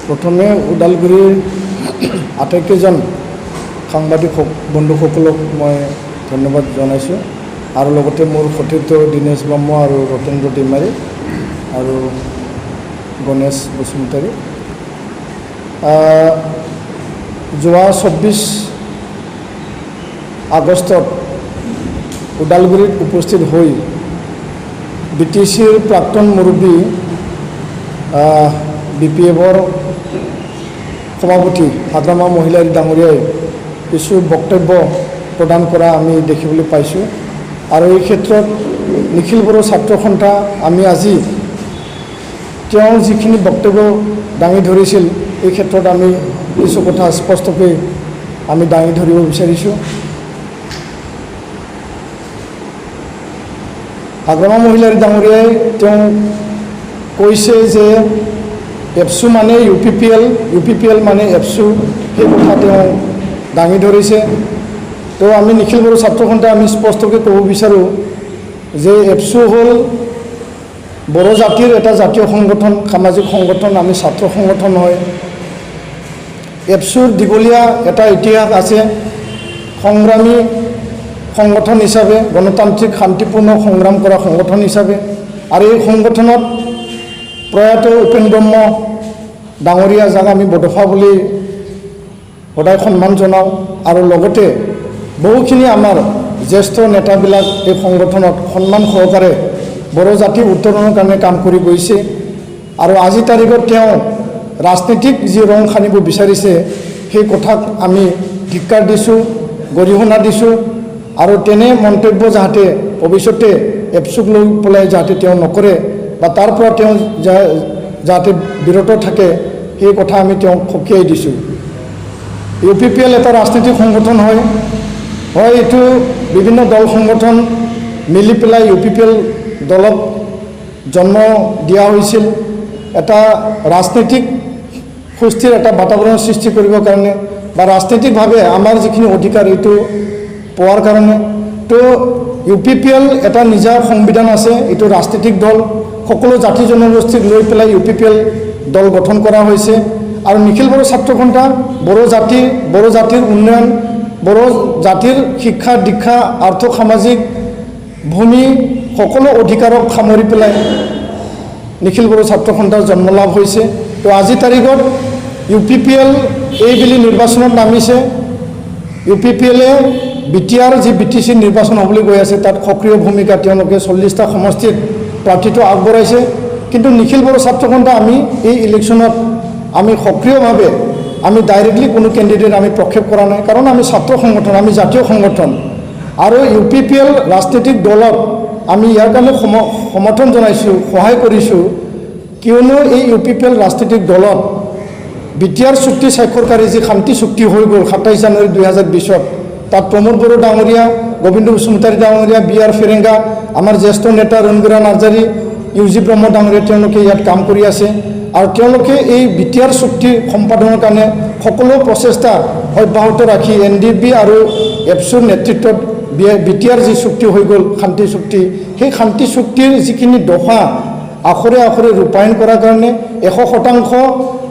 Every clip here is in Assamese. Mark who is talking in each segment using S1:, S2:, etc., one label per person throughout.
S1: প্ৰথমে ওদালগুৰিৰ আটাইকেইজন সাংবাদিক বন্ধুসকলক মই ধন্যবাদ জনাইছোঁ আৰু লগতে মোৰ সতীৰ্থ দীনেশ ব্ৰহ্ম আৰু ৰতেন্দ্ৰ ডিমাৰী আৰু গণেশ বসুমতাৰী যোৱা 24 আগষ্টত ওদালগুৰিত উপস্থিত হৈ BTCৰ প্ৰাক্তন মুৰব্বী BPFৰ সভাপতি হাগ্ৰামা মহিলাৰী ডাঙৰীয়াই কিছু বক্তব্য প্ৰদান কৰা আমি দেখিবলৈ পাইছোঁ আৰু এই ক্ষেত্ৰত নিখিল বড়ো ছাত্ৰ সন্থা আমি আজি তেওঁ যিখিনি বক্তব্য দাঙি ধৰিছিল এই ক্ষেত্ৰত আমি কিছু কথা স্পষ্টকৈ আমি দাঙি ধৰিব বিচাৰিছোঁ। হাগ্ৰামা মহিলাৰী ডাঙৰীয়াই তেওঁ কৈছে যে এপছু মানে UPPL মানে এপছু সেই কথা তেওঁ দাঙি ধৰিছে। তো আমি নিখিল বড়ো ছাত্ৰ সন্থা আমি স্পষ্টকৈ ক'ব বিচাৰোঁ যে এপছু হ'ল বড়ো জাতিৰ এটা জাতীয় সংগঠন, সামাজিক সংগঠন, আমি ছাত্ৰ সংগঠন হয়। এপছুৰ দীঘলীয়া এটা ইতিহাস আছে, সংগ্ৰামী সংগঠন হিচাপে, গণতান্ত্ৰিক শান্তিপূৰ্ণ সংগ্ৰাম কৰা সংগঠন হিচাপে। আৰু এই সংগঠনত প্ৰয়াত উপেন ব্ৰহ্ম ডাঙৰীয়া, যাক আমি বডোফা বুলি সদায় সন্মান জনাওঁ, আৰু লগতে বহুখিনি আমাৰ জ্যেষ্ঠ নেতাবিলাক এই সংগঠনত সন্মান সহকাৰে বড়ো জাতি উত্তৰণৰ কাৰণে কাম কৰি গৈছে। আৰু আজি তাৰিখত তেওঁ ৰাজনীতিক যি ৰং সানিব বিচাৰিছে সেই কথাক আমি ধিক্কাৰ দিছোঁ, গৰিহণা দিছোঁ। আৰু তেনে মন্তব্য যাতে ভৱিষ্যতে এপছুক লৈ পেলাই যাতে তেওঁ নকৰে বা তাৰ পৰা তেওঁ যাতে বিৰত থাকে সেই কথা আমি তেওঁক সকীয়াই দিছোঁ। UPPL এটা ৰাজনৈতিক সংগঠন হয়, এইটো বিভিন্ন দল সংগঠন মিলি পেলাই UPPL দলক জন্ম দিয়া হৈছিল, এটা ৰাজনৈতিক সুস্থিৰ এটা বাতাবৰণ সৃষ্টি কৰিবৰ কাৰণে বা ৰাজনৈতিকভাৱে আমাৰ যিখিনি অধিকাৰ এইটো পোৱাৰ কাৰণে। তো UPPL এটা নিজা সংবিধান আছে, এইটো ৰাজনৈতিক দল, সকলো জাতি জনগোষ্ঠীক লৈ পেলাই UPPL দল গঠন কৰা হৈছে। আৰু নিখিল বড়ো ছাত্ৰ সন্থা বড়ো জাতিৰ উন্নয়ন, বড়ো জাতিৰ শিক্ষা দীক্ষা আৰ্থ সামাজিক ভূমি সকলো অধিকাৰক সামৰি পেলাই নিখিল বড়ো ছাত্ৰ সন্থাৰ জন্ম লাভ হৈছে। তো আজি তাৰিখত UPPL এইবেলি নিৰ্বাচনত নামিছে। UPPLে BTR যি BTC নিৰ্বাচন হ'বলৈ গৈ আছে তাত সক্ৰিয় ভূমিকা তেওঁলোকে 40টা সমষ্টিত প্ৰাৰ্থীটো আগবঢ়াইছে। কিন্তু নিখিল বড়ো ছাত্ৰ সন্থা আমি এই ইলেকশ্যনত আমি সক্ৰিয়ভাৱে আমি ডাইৰেক্টলি কোনো কেণ্ডিডেট আমি প্ৰক্ষেপ কৰা নাই, কাৰণ আমি ছাত্ৰ সংগঠন, আমি জাতীয় সংগঠন। আৰু UPPL ৰাজনৈতিক দলক আমি ইয়াৰ কাৰণে সমৰ্থন জনাইছোঁ, সহায় কৰিছোঁ, কিয়নো এই UPPL ৰাজনৈতিক দলত BTR চুক্তি স্বাক্ষৰকাৰী যি শান্তি চুক্তি হৈ গ'ল 27 জানুৱাৰী 2020ত, তাত প্ৰমোদ বড়ো ডাঙৰীয়া, গোবিন্দ বসুমতাৰী ডাঙৰীয়া, BR ফেৰেংগা, আমাৰ জ্যেষ্ঠ নেতা ৰঞ্জুৰা নাৰ্জাৰী, UG ব্ৰহ্ম ডাঙৰীয়া তেওঁলোকে ইয়াত কাম কৰি আছে। আৰু তেওঁলোকে এই BTR চুক্তি সম্পাদনৰ কাৰণে সকলো প্ৰচেষ্টা অব্যাহত ৰাখি NDB আৰু এপছুৰ নেতৃত্বত BTR যি চুক্তি হৈ গ'ল শান্তি চুক্তি, সেই শান্তি চুক্তিৰ যিখিনি দফা আখৰে আখৰে ৰূপায়ণ কৰাৰ কাৰণে 100%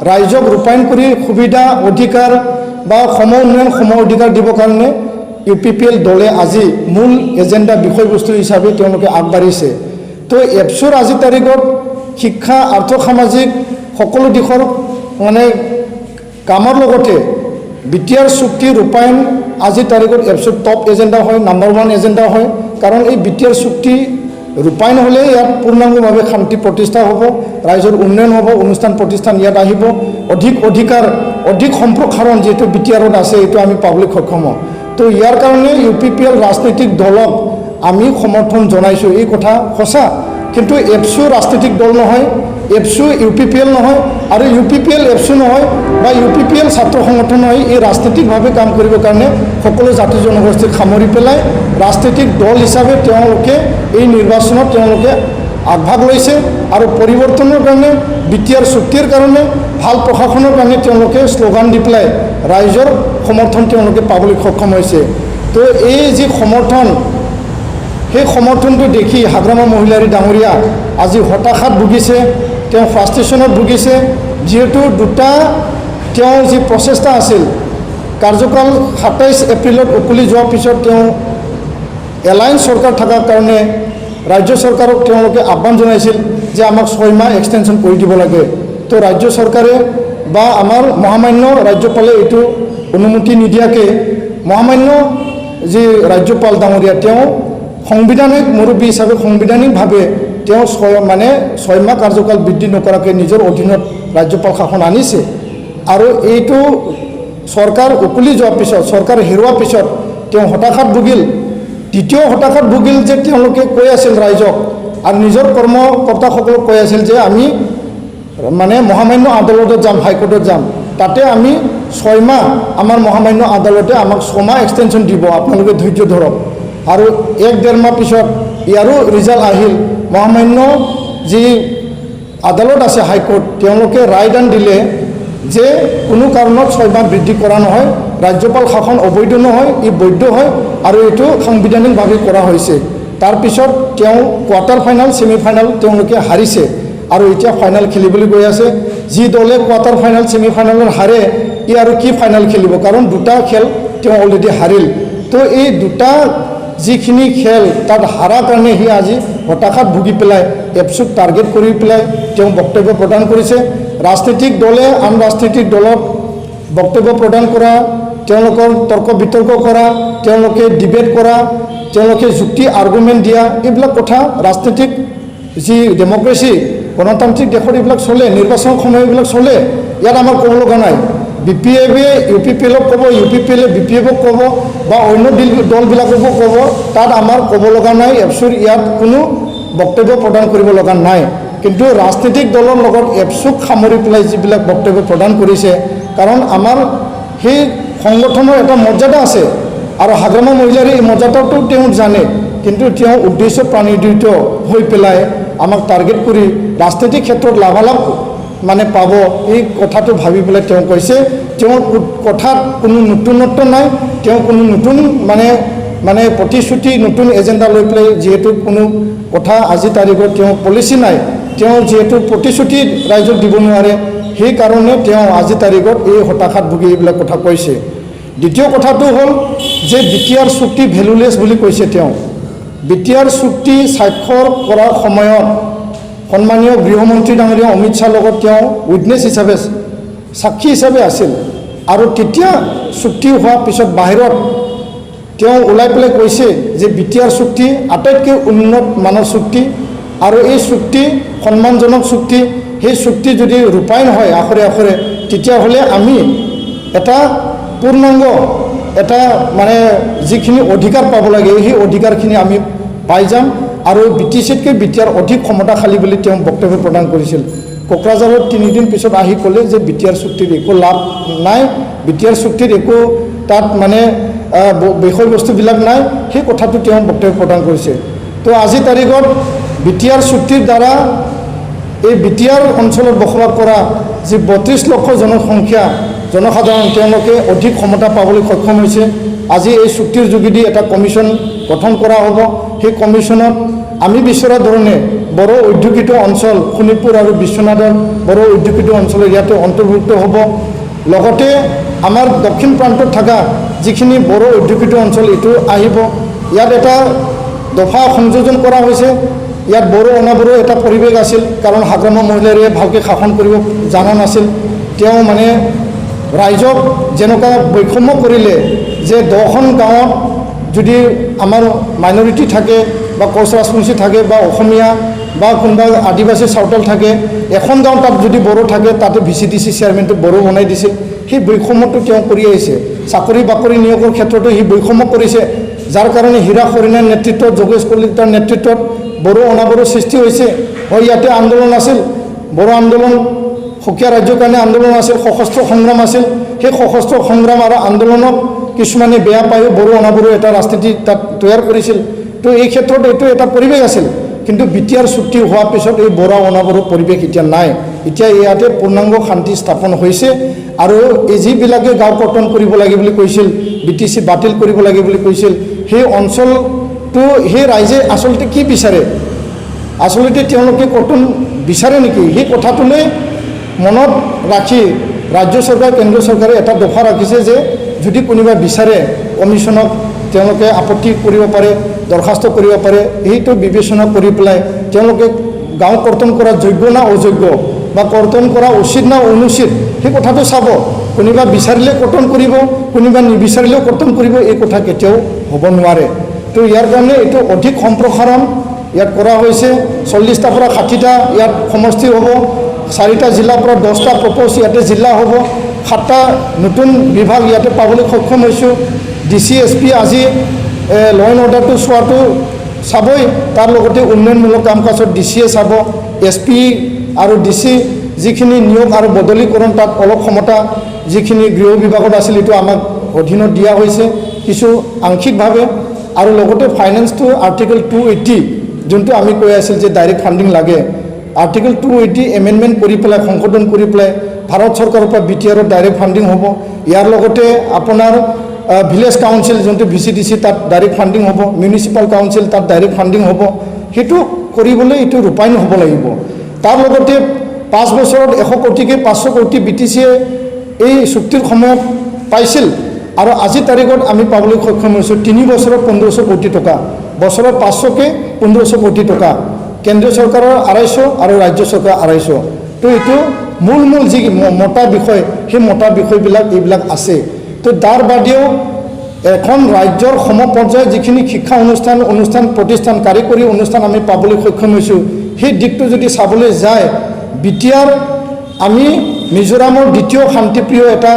S1: ৰাইজক ৰূপায়ণ কৰি সুবিধা অধিকাৰ বা সম উন্নয়ন সম অধিকাৰ দিবৰ কাৰণে UPPL দলে আজি মূল এজেণ্ডা বিষয়বস্তু হিচাপে তেওঁলোকে আগবাঢ়িছে। তো এপছুৰ আজি তাৰিখত শিক্ষা আৰ্থ সামাজিক সকলো দিশৰ মানে কামৰ লগতে BTR চুক্তি ৰূপায়ণ আজি তাৰিখত এপছুৰ টপ এজেণ্ডা হয়, নাম্বাৰ 1 এজেণ্ডা হয়। কাৰণ এই BTR চুক্তি ৰূপায়ণ হ'লে ইয়াত পূৰ্ণাংগভাৱে শান্তি প্ৰতিষ্ঠা হ'ব, ৰাইজৰ উন্নয়ন হ'ব, অনুষ্ঠান প্ৰতিষ্ঠান ইয়াত আহিব, অধিক অধিকাৰ অধিক সম্প্ৰসাৰণ যিহেতু BTRত আছে এইটো আমি পাবলৈ সক্ষম হওঁ। তো ইয়াৰ কাৰণে UPPL ৰাজনৈতিক দলক আমি সমৰ্থন জনাইছোঁ, এই কথা সঁচা। কিন্তু এপছু ৰাজনৈতিক দল নহয়, এপছু UPPL নহয়, আৰু UPPL এপছু নহয় বা UPPL ছাত্ৰ সংগঠন নহয়। এই ৰাজনৈতিকভাৱে কাম কৰিবৰ কাৰণে সকলো জাতি জনগোষ্ঠীক সামৰি পেলাই ৰাজনৈতিক দল হিচাপে তেওঁলোকে এই নিৰ্বাচনত তেওঁলোকে আগভাগ লৈছে। আৰু পৰিৱৰ্তনৰ কাৰণে, BTR চুক্তিৰ কাৰণে, ভাল প্ৰশাসনৰ কাৰণে তেওঁলোকে শ্লোগান দি পেলাই ৰাইজৰ সমৰ্থন তেওঁলোকে পাবলৈ সক্ষম হৈছে। তো এই যি সমৰ্থন, সেই সমৰ্থনটো দেখি হাগ্ৰামা মহিলাৰী ডাঙৰীয়া আজি হতাশাত ভুগিছে, তেওঁ ফ্ৰাষ্ট্ৰেশ্যনত ভুগিছে। যিহেতু দুটা তেওঁ যি প্ৰচেষ্টা আছিল কাৰ্যকাল 27 এপ্ৰিলত উকলি যোৱাৰ পিছত তেওঁ এলায়েন্স চৰকাৰ থকাৰ কাৰণে ৰাজ্য চৰকাৰক তেওঁলোকে আহ্বান জনাইছিল যে আমাক 6 মাহ এক্সটেনশ্যন কৰি দিব লাগে। তো ৰাজ্য চৰকাৰে বা আমাৰ মহামান্য ৰাজ্যপালে এইটো অনুমতি নিদিয়াকৈ মহামান্য যি ৰাজ্যপাল ডাঙৰীয়া তেওঁ সাংবিধানিক মুৰব্বী হিচাপে সাংবিধানিকভাৱে তেওঁ 6 মাহ কাৰ্যকাল বৃদ্ধি নকৰাকৈ নিজৰ অধীনত ৰাজ্যপাল শাসন আনিছে। আৰু এইটো চৰকাৰ উকলি যোৱাৰ পিছত চৰকাৰ হেৰুৱাৰ পিছত তেওঁ হতাশাত ভুগিল। দ্বিতীয় হতাশাত ভুগিল যে তেওঁলোকে কৈ আছিল ৰাইজক আৰু নিজৰ কৰ্মকৰ্তাসকলক কৈ আছিল যে আমি মহামান্য আদালতত যাম, হাইকোৰ্টত যাম, তাতে আমি 6 মাহ আমাৰ মহামান্য আদালতে আমাক 6 মাহ এক্সটেনশ্যন দিব, আপোনালোকে ধৈৰ্য ধৰক। আৰু 1-1.5 মাহ পিছত ইয়াৰো ৰিজাল্ট আহিল। মহামান্য যি আদালত আছে হাইকোৰ্ট তেওঁলোকে ৰায়দান দিলে যে কোনো কাৰণত 6 মাহ বৃদ্ধি কৰা নহয়, ৰাজ্যপাল শাসন অবৈধ নহয়, ই বৈধ হয় আৰু এইটো সাংবিধানিকভাৱে কৰা হৈছে। তাৰপিছত তেওঁ কোৱাৰ্টাৰ ফাইনেল ছেমি ফাইনেল তেওঁলোকে হাৰিছে আৰু এতিয়া ফাইনেল খেলিবলৈ গৈ আছে। যি দলে কোৱাৰ্টাৰ ফাইনেল ছেমি ফাইনেলত হাৰে ই আৰু কি ফাইনেল খেলিব, কাৰণ দুটা খেল তেওঁ অলৰেডি হাৰিল। তো এই দুটা যিখিনি খেল তাত হাৰাৰ কাৰণে সি আজি হতাশাত ভুগি পেলাই এপছুক টাৰ্গেট কৰি পেলাই তেওঁ বক্তব্য প্ৰদান কৰিছে। ৰাজনৈতিক দলে আন ৰাজনৈতিক দলক বক্তব্য প্ৰদান কৰা, তেওঁলোকৰ তৰ্ক বিতৰ্ক কৰা, তেওঁলোকে ডিবেট কৰা, তেওঁলোকে যুক্তি আৰ্গুমেণ্ট দিয়া, এইবিলাক কথা ৰাজনৈতিক যি ডেমক্ৰেচি গণতান্ত্ৰিক দেশত এইবিলাক চলে, নিৰ্বাচনৰ সময় এইবিলাক চলে। ইয়াত আমাৰ ক'ব লগা নাই। BPFে UPPLক ক'ব, UPPLে BPFক ক'ব বা অন্য দলবিলাককো ক'ব, তাত আমাৰ ক'ব লগা নাই। এপছুৰ ইয়াত কোনো বক্তব্য প্ৰদান কৰিব লগা নাই। কিন্তু ৰাজনৈতিক দলৰ লগত এপছুক সামৰি পেলাই যিবিলাক বক্তব্য প্ৰদান কৰিছে, কাৰণ আমাৰ সেই সংগঠনৰ এটা মৰ্যাদা আছে আৰু হাগ্ৰামা মহিলাৰ এই মৰ্যাদাটো তেওঁ জানে, কিন্তু তেওঁ উদ্দেশ্য প্ৰণোদিত হৈ পেলাই আমাক টাৰ্গেট কৰি ৰাজনৈতিক ক্ষেত্ৰত লাভালাভ পাব এই কথাটো ভাবি পেলাই তেওঁ কৈছে। তেওঁৰ কথাত কোনো নতুনত্ব নাই, তেওঁ কোনো নতুন প্ৰতিশ্ৰুতি নতুন এজেণ্ডা লৈ পেলাই যিহেতু কোনো কথা আজি তাৰিখত তেওঁ পলিচি নাই, তেওঁ যিহেতু প্ৰতিশ্ৰুতি ৰাইজক দিব নোৱাৰে, সেইকাৰণে তেওঁ আজি তাৰিখত এই হতাশাত ভুগি এইবিলাক কথা কৈছে। দ্বিতীয় কথাটো হ'ল যে BTR চুক্তি ভেলুলেছ বুলি কৈছে তেওঁ। BTR চুক্তি স্বাক্ষৰ কৰাৰ সময়ত সন্মানীয় গৃহমন্ত্ৰী ডাঙৰীয়া অমিত শ্বাহৰ লগত তেওঁ উইটনেছ হিচাপে সাক্ষী হিচাপে আছিল। আৰু তেতিয়া চুক্তি হোৱাৰ পিছত বাহিৰত তেওঁ ওলাই পেলাই কৈছে যে BTR চুক্তি আটাইতকৈ উন্নত মানৰ চুক্তি আৰু এই চুক্তি সন্মানজনক চুক্তি। সেই চুক্তি যদি ৰূপায়ণ হয় আখৰে আখৰে, তেতিয়াহ'লে আমি এটা পূৰ্ণাংগ এটা যিখিনি অধিকাৰ পাব লাগে সেই অধিকাৰখিনি আমি পাই যাম আৰু BTCতকৈ BTR অধিক ক্ষমতাশালী বুলি তেওঁ বক্তব্য প্ৰদান কৰিছিল। কোকৰাঝাৰত 3 দিন পিছত আহি ক'লে যে BTR চুক্তিৰ একো লাভ নাই, BTR চুক্তিৰ একো তাত বিষয়বস্তুবিলাক নাই, সেই কথাটো তেওঁ বক্তব্য প্ৰদান কৰিছে। তো আজি তাৰিখত BTR চুক্তিৰ দ্বাৰা এই BTR অঞ্চলত বসবাস কৰা যি 32 লক্ষ জনসাধাৰণ তেওঁলোকে অধিক ক্ষমতা পাবলৈ সক্ষম হৈছে। আজি এই চুক্তিৰ যোগেদি এটা কমিশ্যন গঠন কৰা হ'ব। সেই কমিশ্যনত আমি বিচৰা ধৰণে বড়ো অধ্যুষিত অঞ্চল শোণিতপুৰ আৰু বিশ্বনাথৰ বড়ো অধ্যুষিত অঞ্চল ইয়াতে অন্তৰ্ভুক্ত হ'ব। লগতে আমাৰ দক্ষিণ প্ৰান্তত থকা যিখিনি বড়ো অধ্যুষিত অঞ্চল এইটো আহিব। ইয়াত এটা দফা সংযোজন কৰা হৈছে। ইয়াত বড়ো অনাবড়ো এটা পৰিৱেশ আছিল, কাৰণ হাগ্ৰামা মহিলাৰীয়ে ভালকৈ শাসন কৰিব জনা নাছিল। তেওঁ ৰাইজক যেনেকুৱা বৈষম্য কৰিলে যে 10খন গাঁৱত যদি আমাৰ মাইনৰিটি থাকে বা কোচ ৰাজবংশী থাকে বা অসমীয়া বা কোনোবা আদিবাসী চাওতাল থাকে, এখন গাঁও তাত যদি বড়ো থাকে তাতে VCDC চেয়াৰমেনটো বড়ো বনাই দিছিল। সেই বৈষম্যটো তেওঁ কৰি আহিছে। চাকৰি বাকৰি নিয়োগৰ ক্ষেত্ৰতো সি বৈষম্য কৰিছে, যাৰ কাৰণে হীৰা হৰিণাৰ নেতৃত্বত, যোগেশ কলিতাৰ নেতৃত্বত বড়ো অনাবড়ো সৃষ্টি হৈছে। হয়, ইয়াতে আন্দোলন আছিল, বড়ো আন্দোলন, সুকীয়া ৰাজ্যৰ কাৰণে আন্দোলন আছিল, সশস্ত্ৰ সংগ্ৰাম আছিল। সেই সশস্ত্ৰ সংগ্ৰাম আৰু আন্দোলনক কিছুমানে বেয়া পায়ো বড়ো অনাবড়ো এটা ৰাজনীতি তাত তৈয়াৰ কৰিছিল। তো এই ক্ষেত্ৰত এইটো এটা পৰিৱেশ আছিল। কিন্তু BTR চুক্তি হোৱাৰ পিছত এই বড়ো অনাবড়ো পৰিৱেশ এতিয়া নাই। এতিয়া ইয়াতে পূৰ্ণাংগ শান্তি স্থাপন হৈছে আৰু এই যিবিলাকে গাঁও কৰ্তন কৰিব লাগে বুলি কৈছিল, BTC বাতিল কৰিব লাগে বুলি কৈছিল, সেই অঞ্চলটো সেই ৰাইজে আচলতে কি বিচাৰে, আচলতে তেওঁলোকে কৰ্তন বিচাৰে নেকি, সেই কথাটোলৈ মনত ৰাখি ৰাজ্য চৰকাৰ কেন্দ্ৰীয় চৰকাৰে এটা দফা ৰাখিছে যে যদি কোনোবা বিচাৰে কমিশ্যনক তেওঁলোকে আপত্তি কৰিব পাৰে, দৰখাস্ত কৰিব পাৰে। এইটো বিবেচনা কৰি পেলাই তেওঁলোকে গাঁও কৰ্তন কৰা যোগ্য না অযোগ্য বা কৰ্তন কৰা উচিত না অনুচিত সেই কথাটো চাব। কোনোবা বিচাৰিলে কৰ্তন কৰিব, কোনোবা নিবিচাৰিলেও কৰ্তন কৰিব, এই কথা কেতিয়াও হ'ব নোৱাৰে। তো ইয়াৰ কাৰণে এইটো অধিক সম্প্ৰসাৰণ ইয়াত কৰা হৈছে। 40টাৰ পৰা 60টা ইয়াত সমষ্টি হ'ব, 4টা জিলাৰ পৰা 10টা প্ৰপ'জ ইয়াতে জিলা হ'ব, 7টা নতুন বিভাগ ইয়াতে পাবলৈ সক্ষম হৈছোঁ। DC SP আজি ল এণ্ড অৰ্ডাৰটো চোৱাটো চাবই, তাৰ লগতে উন্নয়নমূলক কাম কাজত DCয়ে চাব। SP আৰু DC যিখিনি নিয়োগ আৰু বদলীকৰণ তাত অলপ ক্ষমতা যিখিনি গৃহ বিভাগত আছিল এইটো আমাক অধীনত দিয়া হৈছে কিছু আংশিকভাৱে। আৰু লগতে ফাইনেন্সটো আৰ্টিকল 280 যোনটো আমি কৈ আছিল যে ডাইৰেক্ট ফাণ্ডিং লাগে, আৰ্টিকল 280 এমেণ্ডমেণ্ট কৰি পেলাই সংশোধন কৰি পেলাই ভাৰত চৰকাৰৰ পৰা BTRত ডাইৰেক্ট ফাণ্ডিং হ'ব। ইয়াৰ লগতে আপোনাৰ ভিলেজ কাউন্সিল যোনটো VCDC তাত ডাইৰেক্ট ফাণ্ডিং হ'ব, মিউনিচিপাল কাউন্সিল তাত ডাইৰেক্ট ফাণ্ডিং হ'ব। সেইটো কৰিবলৈ এইটো ৰূপায়ণ হ'ব লাগিব। তাৰ লগতে 5 বছৰত 100 কোটিকৈ 500 কোটি BTCয়ে এই চুক্তিৰ সময়ত পাইছিল আৰু আজিৰ তাৰিখত আমি পাবলৈ সক্ষম হৈছোঁ 3 বছৰত 1500 কোটি টকা, বছৰত 500কৈ 1500 কোটি টকা, কেন্দ্ৰীয় চৰকাৰৰ 250 আৰু ৰাজ্য চৰকাৰৰ 250। তো এইটো মূল যি মতা বিষয় সেই মতা বিষয়বিলাক এইবিলাক আছে। তো তাৰ বাদেও এখন ৰাজ্যৰ সমপৰ্যায়ত যিখিনি শিক্ষা অনুষ্ঠান প্ৰতিষ্ঠান কাৰিকৰী অনুষ্ঠান আমি পাবলৈ সক্ষম হৈছোঁ, সেই দিশটো যদি চাবলৈ যায় BTR আমি মিজোৰামৰ দ্বিতীয় শান্তিপ্ৰিয় এটা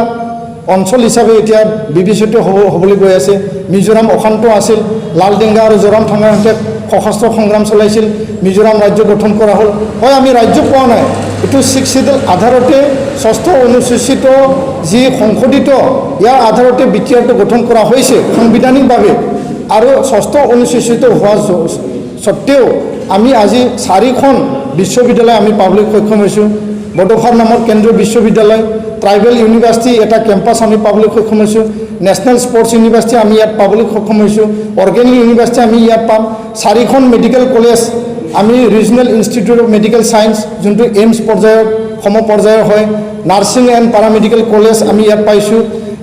S1: অঞ্চল হিচাপে এতিয়া বিবেচিত হ'বলৈ গৈ আছে। মিজোৰাম অশান্ত আছিল, লালডেংগা আৰু জোৰামথাঙাহঁতে সশস্ত্ৰ সংগ্ৰাম চলাইছিল, মিজোৰাম ৰাজ্য গঠন কৰা হ'ল। হয়, আমি ৰাজ্য পোৱা নাই, এইটো 6 শিডিউল আধাৰতে 6ষ্ঠ অনুসূচিত যি সংশোধিত ইয়াৰ আধাৰতে BTRটো গঠন কৰা হৈছে সাংবিধানিকভাৱে। আৰু 6ষ্ঠ অনুসূচিত হোৱা সত্ত্বেও আমি আজি 4খন বিশ্ববিদ্যালয় আমি পাবলৈ সক্ষম হৈছোঁ। বড়োফাৰ নামৰ কেন্দ্ৰীয় বিশ্ববিদ্যালয়, ট্ৰাইবেল ইউনিভাৰ্চিটি এটা কেম্পাছ আমি পাবলৈ সক্ষম হৈছোঁ, নেশ্যনেল স্পৰ্টছ ইউনিভাৰ্চিটি আমি ইয়াত পাবলৈ সক্ষম হৈছোঁ, অৰ্গেনিক ইউনিভাৰ্চিটি আমি ইয়াত পাম, 4খন মেডিকেল কলেজ আমি regional institute of medical science যোনটো এইমছ পৰ্যায়ৰ সমপৰ্যায়ৰ হয়, নাৰ্ছিং এণ্ড পাৰামেডিকেল কলেজ আমি ইয়াত পাইছোঁ।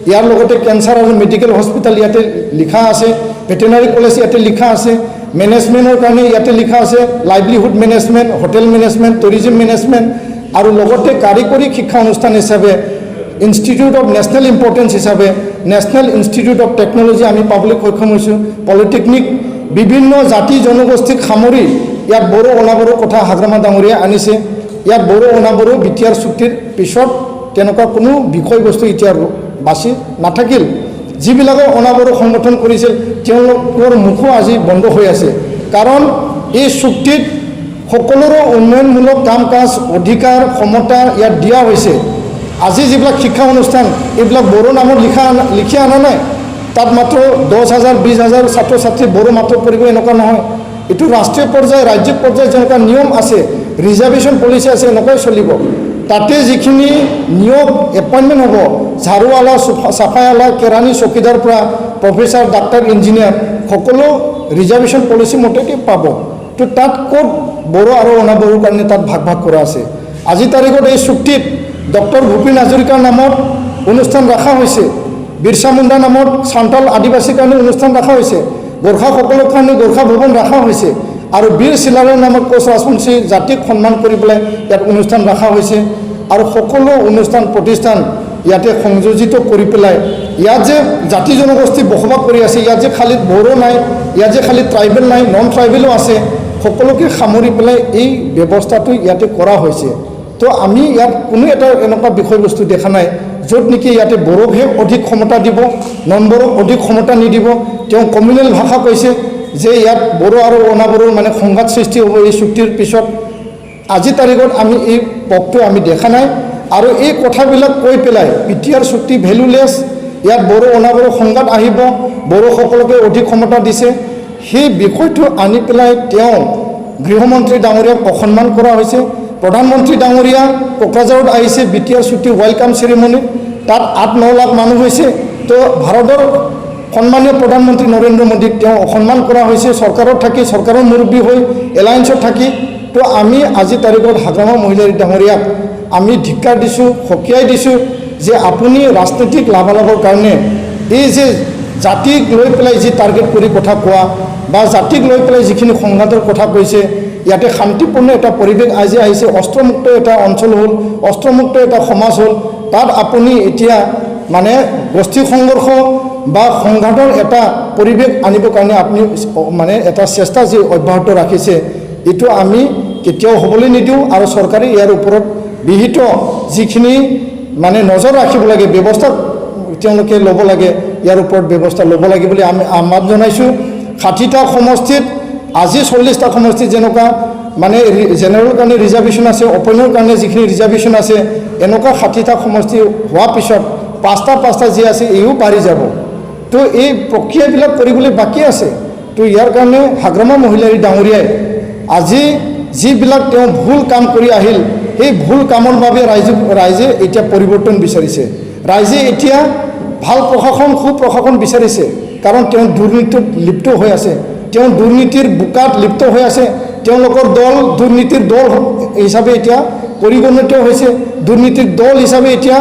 S1: ইয়াৰ লগতে কেঞ্চাৰ আৰু মেডিকেল হস্পিটেল ইয়াতে লিখা আছে, ভেটেনাৰী কলেজ ইয়াতে লিখা আছে, মেনেজমেণ্টৰ কাৰণে ইয়াতে লিখা আছে, livelihood management, hotel management, tourism management আৰু লগতে কাৰিকৰী শিক্ষা অনুষ্ঠান হিচাপে ইনষ্টিটিউট অফ নেশ্যনেল ইম্পৰ্টেঞ্চ হিচাপে নেশ্যনেল ইনষ্টিটিউট অফ টেকন'লজি আমি পাবলৈ সক্ষম হৈছোঁ, পলিটেকনিক। বিভিন্ন জাতি জনগোষ্ঠীক সামৰি ইয়াত বড়ো অনাবড়ো কথা হাগ্ৰামা ডাঙৰীয়াই আনিছে। ইয়াত বড়ো অনাবড়ো BTR চুক্তিৰ পিছত তেনেকুৱা কোনো বিষয়বস্তু এতিয়া বাচি নাথাকিল। যিবিলাকে অনাবড়ো সংগঠন কৰিছিল তেওঁলোকৰ মুখো আজি বন্ধ হৈ আছে, কাৰণ এই চুক্তিত সকলোৰে উন্নয়নমূলক কাম কাজ অধিকাৰ ক্ষমতা ইয়াত দিয়া হৈছে। আজি যিবিলাক শিক্ষা অনুষ্ঠান এইবিলাক বড়ো নামত লিখি অনা নাই, তাত মাত্ৰ 10,000 20,000 ছাত্ৰ ছাত্ৰী বড়ো মাত্ৰ পৰিব এনেকুৱা নহয়। এইটো ৰাষ্ট্ৰীয় পৰ্যায় ৰাজ্যিক পৰ্যায়ত যেনেকুৱা নিয়ম আছে, ৰিজাৰ্ভেশ্যন পলিচি আছে, এনেকুৱাই চলিব। তাতে যিখিনি নিয়োগ এপইণ্টমেণ্ট হ'ব, ঝাৰুৱালা, চাফাইৱালা, কেৰাণী, চকীদাৰ পৰা প্ৰফেচাৰ, ডাক্তৰ, ইঞ্জিনিয়াৰ সকলো ৰিজাৰ্ভেশ্যন পলিচি মতেই পাব। তো তাত ক'ত বড়ো আৰু অনাবড়োৰ কাৰণে তাত ভাগ কৰা আছে। আজিৰ তাৰিখত এই চুক্তিত ডক্টৰ ভূপেন হাজৰিকাৰ নামত অনুষ্ঠান ৰখা হৈছে, বিৰচা মুণ্ডা নামত চান্তাল আদিবাসীৰ কাৰণে অনুষ্ঠান ৰখা হৈছে, গোৰ্খাসকলৰ কাৰণে গোৰ্খা ভৱন ৰখা হৈছে, আৰু বীৰ চিলাৰায়ৰ নামত কোচ ৰাজবংশী জাতিক সন্মান কৰি পেলাই ইয়াত অনুষ্ঠান ৰখা হৈছে। আৰু সকলো অনুষ্ঠান প্ৰতিষ্ঠান ইয়াতে সংযোজিত কৰি পেলাই ইয়াত যে জাতি জনগোষ্ঠী বসবাস কৰি আছে, ইয়াত যে খালি বড়ো নাই, ইয়াত যে খালি ট্ৰাইবেল নাই, নন ট্ৰাইবেলো আছে, সকলোকে সামৰি পেলাই এই ব্যৱস্থাটো ইয়াতে কৰা হৈছে। তো আমি ইয়াত কোনো এটা এনেকুৱা বিষয়বস্তু দেখা নাই য'ত নেকি ইয়াতে বড়োকহে অধিক ক্ষমতা দিব, নন বড়োক অধিক ক্ষমতা নিদিব। তেওঁ কমিউনেল ভাষা কৈছে যে ইয়াত বড়ো আৰু অনাবড়োৰ মানে সংঘাত সৃষ্টি হ'ব এই চুক্তিৰ পিছত। আজিৰ তাৰিখত আমি এই পক্ষটো আমি দেখা নাই। আৰু এই কথাবিলাক কৈ পেলাই BTR চুক্তি ভেলুলেছ, ইয়াত বড়ো অনাবড়ো সংঘাত আহিব, বড়োসকলকে অধিক ক্ষমতা দিছে, সেই বিষয়টো আনি পেলাই তেওঁ গৃহমন্ত্ৰী ডাঙৰীয়াক অসন্মান কৰা হৈছে। প্ৰধানমন্ত্ৰী ডাঙৰীয়া কোকৰাঝাৰত আহিছে BTR চুক্তি ৱেলকাম চেৰিমনি, তাত 8-9 লাখ মানুহ হৈছে। তো ভাৰতৰ সন্মানীয় প্ৰধানমন্ত্ৰী নৰেন্দ্ৰ মোদীক তেওঁ অসন্মান কৰা হৈছে, চৰকাৰত থাকি, চৰকাৰৰ মুৰব্বী হৈ, এলায়েন্সত থাকি। তো আমি আজিৰ তাৰিখত হাগ্ৰামা মহিলাৰী ডাঙৰীয়াক আমি ধিক্কাৰ দিছোঁ, সকীয়াই দিছোঁ যে আপুনি ৰাজনৈতিক লাভালাভৰ কাৰণে এই যে জাতিক লৈ পেলাই যি টাৰ্গেট কৰি কথা কোৱা বা জাতিক লৈ পেলাই যিখিনি সংঘাতৰ কথা কৈছে, ইয়াতে শান্তিপূৰ্ণ এটা পৰিৱেশ আজি আহিছে, অস্ত্ৰমুক্ত এটা অঞ্চল হ'ল, অস্ত্ৰমুক্ত এটা সমাজ হ'ল, তাত আপুনি এতিয়া মানে গোষ্ঠী সংঘৰ্ষ বা সংঘাতৰ এটা পৰিৱেশ আনিবৰ কাৰণে আপুনি মানে এটা চেষ্টা যি অব্যাহত ৰাখিছে, এইটো আমি কেতিয়াও হ'বলৈ নিদিওঁ। আৰু চৰকাৰে ইয়াৰ ওপৰত বিহিত যিখিনি মানে নজৰ ৰাখিব লাগে, ব্যৱস্থা তেওঁলোকে ল'ব লাগে, ইয়াৰ ওপৰত ব্যৱস্থা ল'ব লাগে বুলি আমি আহ্বান জনাইছোঁ। 60টা সমষ্টিত আজি 40টা সমষ্টিত যেনেকুৱা মানে জেনেৰেলৰ কাৰণে ৰিজাৰ্ভেশ্যন আছে, অপেনৰ কাৰণে যিখিনি ৰিজাৰ্ভেশ্যন আছে, এনেকুৱা 60টা সমষ্টি হোৱাৰ পিছত 5টা যি আছে এইও বাঢ়ি যাব। তো এই প্ৰক্ৰিয়াবিলাক কৰিবলৈ বাকী আছে। তো ইয়াৰ কাৰণে হাগ্ৰামা মহিলাৰী ডাঙৰীয়াই আজি যিবিলাক তেওঁ ভুল কাম কৰি আহিল, সেই ভুল কামৰ বাবে ৰাইজে এতিয়া পৰিৱৰ্তন বিচাৰিছে। ৰাইজে এতিয়া ভাল প্ৰশাসন, সুপ্ৰশাসন বিচাৰিছে, কাৰণ তেওঁ দুৰ্নীতিত লিপ্ত হৈ আছে, তেওঁ দুৰ্নীতিৰ বোকাত লিপ্ত হৈ আছে। তেওঁলোকৰ দল দুৰ্নীতিৰ দল হিচাপে এতিয়া পৰিগণিত হৈছে, দুৰ্নীতিৰ দল হিচাপে এতিয়া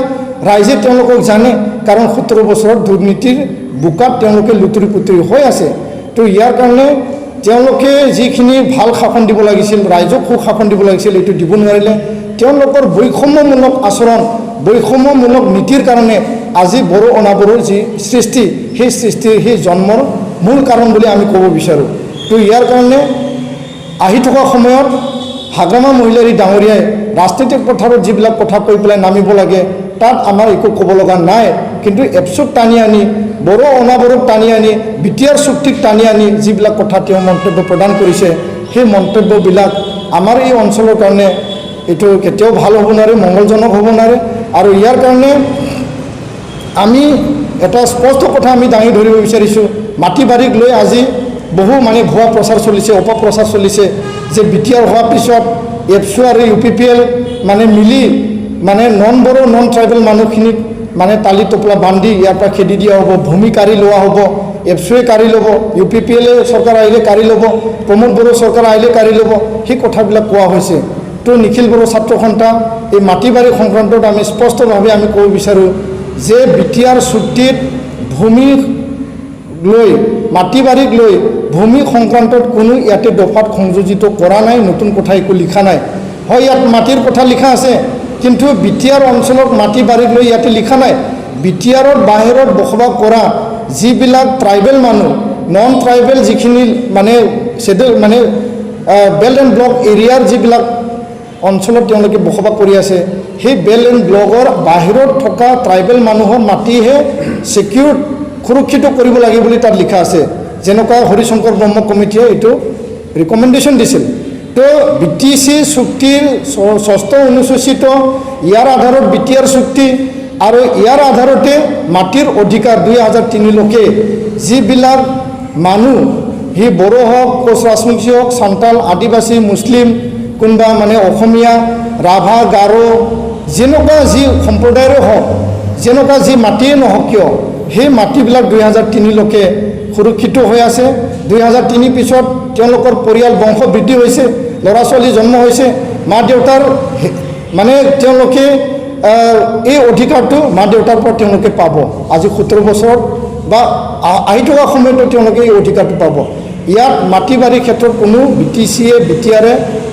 S1: ৰাইজে তেওঁলোকক জানে, কাৰণ 17 বছৰত দুৰ্নীতিৰ বোকাত তেওঁলোকে লুতুৰি পুতুৰি হৈ আছে। তো ইয়াৰ কাৰণে তেওঁলোকে যিখিনি ভাল শাসন দিব লাগিছিল, ৰাইজক সুশাসন দিব লাগিছিল, এইটো দিব নোৱাৰিলে। তেওঁলোকৰ বৈষম্যমূলক আচৰণ, বৈষম্যমূলক নীতিৰ কাৰণে আজি বড়ো অনাবড়োৰ যি সৃষ্টি, সেই সৃষ্টিৰ সেই জন্মৰ মূল কাৰণ বুলি আমি ক'ব বিচাৰোঁ। তো ইয়াৰ কাৰণে আহি থকা সময়ত হাগ্ৰামা মহিলাৰী ডাঙৰীয়াই ৰাজনৈতিক পথাৰত যিবিলাক কথা কৈ পেলাই নামিব লাগে, তাত আমাৰ একো ক'ব লগা নাই। কিন্তু এপছুক টানি আনি, বড়ো অনাবড়োক টানি আনি, বিটিআৰ চুক্তিক টানি আনি যিবিলাক কথা তেওঁ মন্তব্য প্ৰদান কৰিছে, সেই মন্তব্যবিলাক আমাৰ এই অঞ্চলৰ কাৰণে এইটো কেতিয়াও ভাল হ'ব নোৱাৰে, মংগলজনক হ'ব নোৱাৰে। আৰু ইয়াৰ কাৰণে আমি এটা স্পষ্ট কথা আমি দাঙি ধৰিব বিচাৰিছোঁ। মাটি বাৰীক লৈ আজি বহু মানে ভুৱা প্ৰচাৰ চলিছে, অপপ্ৰচাৰ চলিছে, যে বিটিআৰ হোৱাৰ পিছত এপছু আৰু UPPL মানে মিলি মানে নন বড়ো নন ট্ৰাইবেল মানুহখিনিক মানে তালি টোপলা বান্ধি ইয়াৰ পৰা খেদি দিয়া হ'ব, ভূমি কাঢ়ি লোৱা হ'ব, এপছুৱে কাঢ়ি ল'ব, UPPL চৰকাৰ আহিলে কাঢ়ি ল'ব, প্ৰমোদ বড়ো চৰকাৰ আহিলে কাঢ়ি ল'ব, সেই কথাবিলাক কোৱা হৈছে। তো নিখিল বড়ো ছাত্ৰ সন্থা এই মাটি বাৰী সংক্ৰান্তত আমি স্পষ্টভাৱে আমি ক'ব বিচাৰোঁ যে বিটিআৰ চুক্তিত ভূমি লৈ, মাটি বাৰীক লৈ ভূমি সংক্ৰান্তত কোনো ইয়াতে দফাত সংযোজিত কৰা নাই, নতুন কথা একো লিখা নাই। হয়, ইয়াত মাটিৰ কথা লিখা আছে, কিন্তু বিটিআৰ অঞ্চলত মাটি বাৰীক লৈ ইয়াতে লিখা নাই। বিটিআৰৰ বাহিৰত বসবাস কৰা যিবিলাক ট্ৰাইবেল মানুহ, নন ট্ৰাইবেল যিখিনি মানে চেডেল মানে বেল্ট এণ্ড ব্লক এৰিয়াৰ যিবিলাক অঞ্চলত তেওঁলোকে বসবাস কৰি আছে, সেই বেল্ট এণ্ড ব্লকৰ বাহিৰত থকা ট্ৰাইবেল মানুহৰ মাটিহে ছিকিউৰ্ড, সুৰক্ষিত কৰিব লাগে বুলি তাত লিখা আছে, যেনেকুৱা হৰিশংকৰ ব্ৰহ্ম কমিটিয়ে এইটো ৰিকমেণ্ডেশ্যন দিছিল। তো BTC চুক্তিৰ 6ষ্ঠ অনুসূচিত ইয়াৰ আধাৰত বিটিআৰ চুক্তি আৰু ইয়াৰ আধাৰতে মাটিৰ অধিকাৰ 2003লৈকে যিবিলাক মানুহ, সি বড়ো হওক, কোচ ৰাজবংশী হওক, চান্তাল, আদিবাসী, মুছলিম, কোনোবা মানে অসমীয়া, ৰাভা, গাৰো, যেনেকুৱা যি সম্প্ৰদায়ৰে হওক, যেনেকুৱা যি মাটিয়ে নহওক কিয়, সেই মাটিবিলাক 2003লৈকে সুৰক্ষিত হৈ আছে। 2003 পিছত তেওঁলোকৰ পৰিয়াল বংশ বৃদ্ধি হৈছে, ল'ৰা ছোৱালী জন্ম হৈছে, মা দেউতাৰ মানে তেওঁলোকে এই অধিকাৰটো মা দেউতাৰ পৰা তেওঁলোকে পাব। আজি 17 বছৰত বা আহি থকা সময়তো তেওঁলোকে এই অধিকাৰটো পাব। ইয়াত মাটি বাৰীৰ ক্ষেত্ৰত কোনো BTCয়ে বিটিআৰে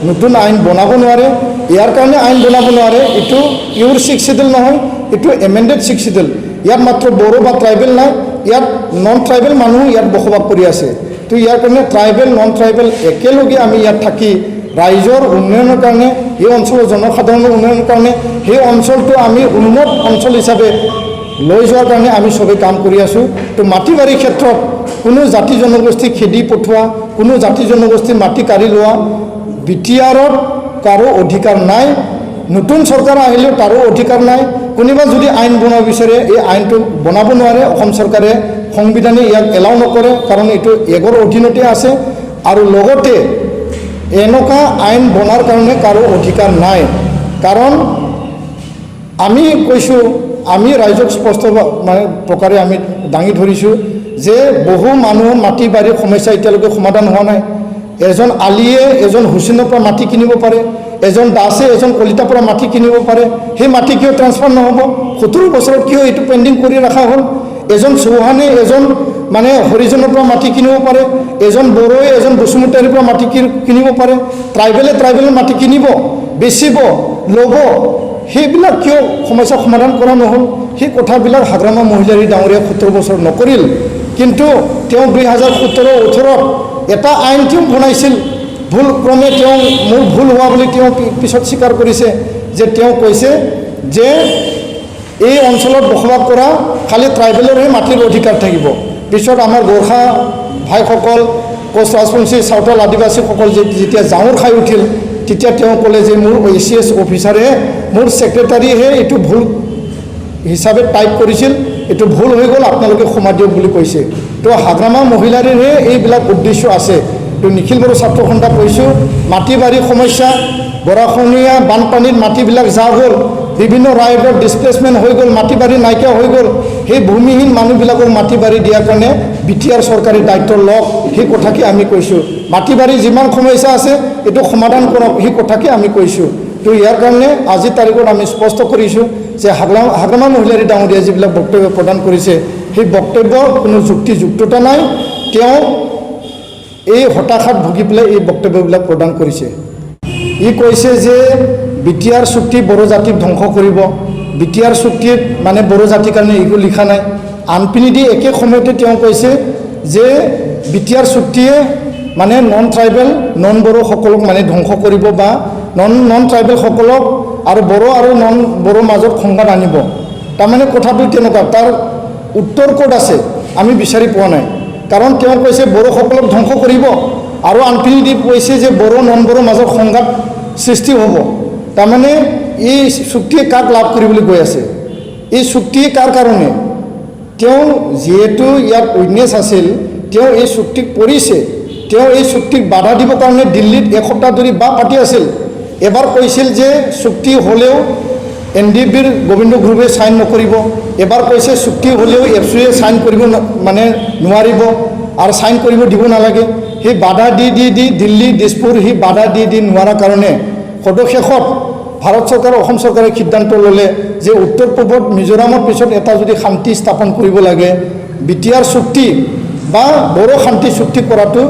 S1: নতুন আইন বনাব নোৱাৰে। ইয়াৰ কাৰণে আইন বনাব নোৱাৰে, এইটো পিউৰ 6 শিডিউল নহয়, এইটো এমেণ্ডেড 6 শিডিউল। ইয়াত মাত্ৰ বড়ো বা ট্ৰাইবেল নাই, ইয়াত নন ট্ৰাইবেল মানুহ ইয়াত বসবাস কৰি আছে। তো ইয়াৰ কাৰণে ট্ৰাইবেল নন ট্ৰাইবেল একেলগে আমি ইয়াত থাকি ৰাইজৰ উন্নয়নৰ কাৰণে, এই অঞ্চলৰ জনসাধাৰণৰ উন্নয়নৰ কাৰণে, সেই অঞ্চলটো আমি উন্নত অঞ্চল হিচাপে লৈ যোৱাৰ কাৰণে আমি চবেই কাম কৰি আছোঁ। তো মাটি বাৰীৰ ক্ষেত্ৰত কোনো জাতি জনগোষ্ঠী খেদি পঠোৱা, কোনো জাতি জনগোষ্ঠীৰ মাটি কাঢ়ি লোৱা বিটিআৰত কাৰো অধিকাৰ নাই। নতুন চৰকাৰ আহিলেও তাৰো অধিকাৰ নাই। কোনোবা যদি আইন বনাব বিচাৰে, এই আইনটো বনাব নোৱাৰে। অসম চৰকাৰে সংবিধানে ইয়াক এলাউ নকৰে, কাৰণ এইটো এগৰ অধীনতে আছে। আৰু লগতে এনেকুৱা আইন বনাৰ কাৰণে কাৰো অধিকাৰ নাই। কাৰণ আমি কৈছোঁ, আমি ৰাইজক স্পষ্ট মানে প্ৰকাৰে আমি দাঙি ধৰিছোঁ যে বহু মানুহৰ মাটি বাৰীৰ সমস্যা এতিয়ালৈকে সমাধান হোৱা নাই। এজন আলিয়ে এজন হুছেইনৰ পৰা মাটি কিনিব পাৰে, এজন দাসে এজন কলিতাৰ পৰা মাটি কিনিব পাৰে সেই মাটি কিয় ট্ৰান্সফাৰ নহ'ব 70 বছৰত কিয় এইটো পেণ্ডিং কৰি ৰখা হ'ল এজন চৌহানে এজন মানে হৰিজনৰ পৰা মাটি কিনিব পাৰে এজন বড়োৱে এজন বসুমতাৰীৰ পৰা মাটি কিনিব পাৰে ট্ৰাইবেলৰ মাটি কিনিব বেচিব ল'ব সেইবিলাক কিয় সমস্যা সমাধান কৰা নহ'ল সেই কথাবিলাক হাগ্ৰামা মহিলাৰী ডাঙৰীয়া 70 বছৰ নকৰিল কিন্তু তেওঁ 2017-18 এটা আইন তেওঁ বনাইছিল ভুল ক্ৰমে তেওঁ মোৰ ভুল হোৱা বুলি তেওঁ পিছত স্বীকাৰ কৰিছে যে তেওঁ কৈছে যে এই অঞ্চলত বসবাস কৰা খালি ট্ৰাইবেলৰহে মাটিৰ অধিকাৰ থাকিব পিছত আমাৰ গোৰ্খা ভাইসকল কোচ ৰাজবংশী চাউতাল আদিবাসীসকল যেতিয়া জাঙুৰ খাই উঠিল তেতিয়া তেওঁ ক'লে যে মোৰ ACS অফিচাৰে মোৰ ছেক্ৰেটাৰীহে এইটো ভুল হিচাপে টাইপ কৰিছিল এইটো ভুল হৈ গ'ল আপোনালোকে ক্ষমা দিয়ক বুলি কৈছে তো হাগ্ৰামা মহিলাৰীৰহে এইবিলাক উদ্দেশ্য আছে তো নিখিল বড়ো ছাত্ৰ সন্থা কৈছোঁ মাটি বাৰী সমস্যা গৰাখহনীয়া বানপানীত মাটিবিলাক যা হ'ল বিভিন্ন ৰাইডৰ ডিছপ্লেচমেণ্ট হৈ গ'ল মাটি বাৰী নাইকিয়া হৈ গ'ল সেই ভূমিহীন মানুহবিলাকক মাটি বাৰী দিয়াৰ কাৰণে BTR চৰকাৰী দায়িত্ব লওক সেই কথাকে আমি কৈছোঁ মাটি বাৰী যিমান সমস্যা আছে এইটো সমাধান কৰক সেই কথাকে আমি কৈছোঁ তো ইয়াৰ কাৰণে আজি তাৰিখত আমি স্পষ্ট কৰিছোঁ যে হাগ্ৰামা মহিলাৰী ডাঙৰীয়া যিবিলাক বক্তব্য প্ৰদান কৰিছে সেই বক্তব্যৰ কোনো যুক্তিযুক্ততা নাই তেওঁ এই হতাশাত ভুগি পেলাই এই বক্তব্যবিলাক প্ৰদান কৰিছে ই কৈছে যে BTR চুক্তি বড়ো জাতিক ধ্বংস কৰিব BTR চুক্তিত মানে বড়ো জাতিৰ কাৰণে একো লিখা নাই আনপিনিদি একে সময়তে তেওঁ কৈছে যে BTR চুক্তিয়ে মানে নন ট্ৰাইবেল নন বড়ো সকলক মানে ধ্বংস কৰিব বা নন ট্ৰাইবেল সকলক আৰু নন বড়ো মাজত সংঘাত আনিব তাৰমানে কথাটো তেনেকুৱা তাৰ উত্তৰ ক'ত আছে আমি বিচাৰি পোৱা নাই কাৰণ তেওঁ কৈছে বড়োসকলক ধ্বংস কৰিব আৰু আনপিনিদি কৈছে যে বড়ো নন বড়ো মাজত সংঘাত সৃষ্টি হ'ব তাৰমানে এই চুক্তিয়ে কাক লাভ কৰিবলৈ গৈ আছে এই চুক্তি কাৰ কাৰণে তেওঁ যেহেতু ইয়াত উইটনেছ আছিল তেওঁ এই চুক্তিক পঢ়িছে তেওঁ এই চুক্তিক বাধা দিবৰ কাৰণে দিল্লীত এসপ্তাহ ধৰি বা পাতি আছিল এবাৰ কৈছিল যে চুক্তি হ'লেও NDBৰ গোবিন্দ গ্ৰুপে সাইন নকৰিব এবাৰ কৈছে চুক্তি হ'লেও এফচুয়ে সাইন কৰিব মানে নোৱাৰিব আৰু সাইন কৰিব দিব নালাগে সেই বাধা দি দিল্লী দিছপুৰ সেই বাধা দি নোৱাৰা কাৰণে সদশেষত ভাৰত চৰকাৰ অসম চৰকাৰে সিদ্ধান্ত ল'লে যে উত্তৰ পূবত মিজোৰামৰ পিছত এটা যদি শান্তি স্থাপন কৰিব লাগে BTR চুক্তি বা বড়ো শান্তি চুক্তি কৰাটো